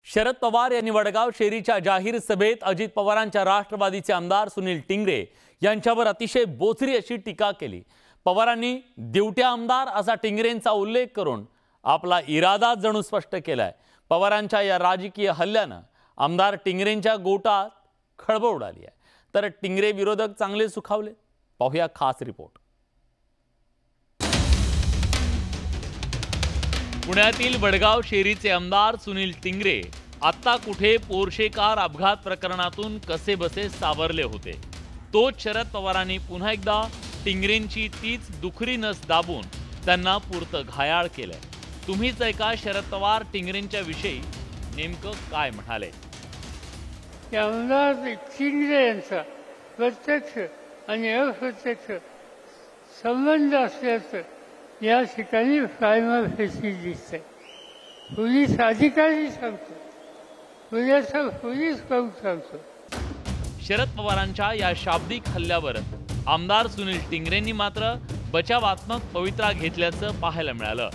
शरद पवार यांनी वडगाव शेरीच्या जाहीर सभेत अजित पवारांच्या राष्ट्रवादीचे आमदार सुनील टिंगरे यांच्यावर अतिशय बोचरी अशी टीका केली। पवारांनी दिवट्या आमदार असा टिंगरेंचा उल्लेख करून आपला इरादा जणू स्पष्ट केलाय। पवारांच्या या राजकीय हल्ल्याने आमदार टिंगरेंच्या गोटात खळबळ उडाली आहे, तर टिंगरे विरोधक चांगले सुखावले। पाहूया खास रिपोर्ट। पुण्यातील वडगाव शेरीचे आमदार सुनील टिंगरे आता कुठे पोर्शे कार अपघात प्रकरणातून कसे बसे सावरले होते, तोच शरद पवारांनी पुन्हा एकदा टिंगरेंची तीच दुखरी नस दाबून त्यांना पुरतं घायाळ केलंय। तुम्हीच ऐका शरद पवार टिंगरेंच्या विषयी नेमकं काय म्हणाले। आमदार टिंगरे यांचा प्रत्यक्ष आणि अप्रत्यक्ष संबंध असल्याचं या ठिकाणी प्रायमर फेसी दिसते। पोलीस अधिकारी सांगतो, पुण्याचा पोलीस प्रमुख सांगतो। शरद पवारांच्या या शाब्दिक हल्ल्यावर आमदार सुनील टिंगरेंनी मात्र बचावात्मक पवित्रा घेतल्याचं पाहायला मिळालं।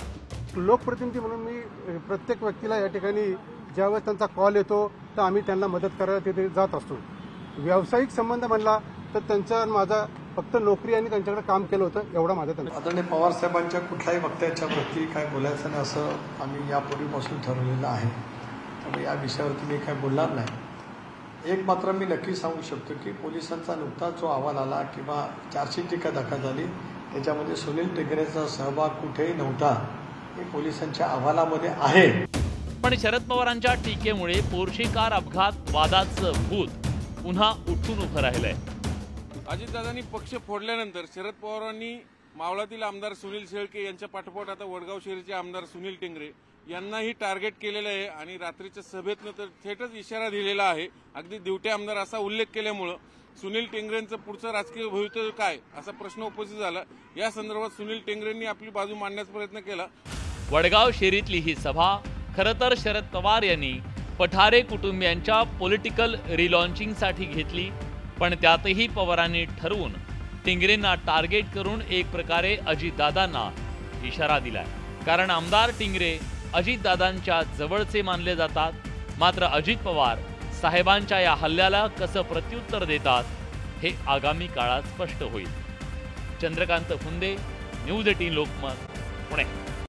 लोकप्रतिनिधी म्हणून मी प्रत्येक व्यक्तीला या ठिकाणी ज्यावेळेस त्यांचा कॉल येतो तर आम्ही त्यांना मदत करायला तिथे जात असतो। व्यावसायिक संबंध म्हणला तर त्यांचा माझा फक्त नोकरी आणि त्यांच्याकडे काम केलं होतं एवढा माझा त्यांना। आदरणीय पवार साहेबांच्या कुठल्याही वक्त्याच्या प्रती काय बोलायचं नाही असं आम्ही यापूर्वीपासून ठरवलेलं आहे, त्यामुळे या विषयावरती मी काय बोलणार नाही। एक मात्र मी नक्की सांगू शकतो की पोलिसांचा नुकताच जो अहवाल आला किंवा चार्जशीट जी काय दाखल झाली त्याच्यामध्ये सुनील टिंगरेंचा सहभाग कुठेही नव्हता हे पोलिसांच्या अहवालामध्ये आहे। पण शरद पवारांच्या टीकेमुळे पोर्शे कार अपघात वादाचं भूत पुन्हा उठून उभं राहिलंय। अजितदादांनी पक्ष फोडल्यानंतर शरद पवारांनी मावळातील आमदार सुनील शेळके यांच्या पाठोपाठ आता वडगाव शहरीचे आमदार सुनील टिंगरे यांनाही टार्गेट केलेलं आहे आणि रात्रीच्या सभेतनं तर थेटच इशारा दिलेला आहे। अगदी दिवटे आमदार असा उल्लेख केल्यामुळं सुनील टिंगरेंचं पुढचं राजकीय भवितव्य काय असा प्रश्न उपस्थित झाला। या संदर्भात सुनील टिंगरेंनी आपली बाजू मांडण्याचा प्रयत्न केला। वडगाव शेरीतली ही सभा खरं तर शरद पवार यांनी पठारे कुटुंबियांच्या पॉलिटिकल रिलॉन्चिंगसाठी घेतली, पण त्यातही पवारांनी ठरवून टिंगरेंना टार्गेट करून एक प्रकारे अजितदादांना इशारा दिलाय। कारण आमदार टिंगरे अजितदादांच्या जवळचे मानले जातात, मात्र अजित पवार साहेबांच्या या हल्ल्याला कसं प्रत्युत्तर देतात हे आगामी काळात स्पष्ट होईल। चंद्रकांत फुंदे, न्यूज 18 लोकमत, पुणे।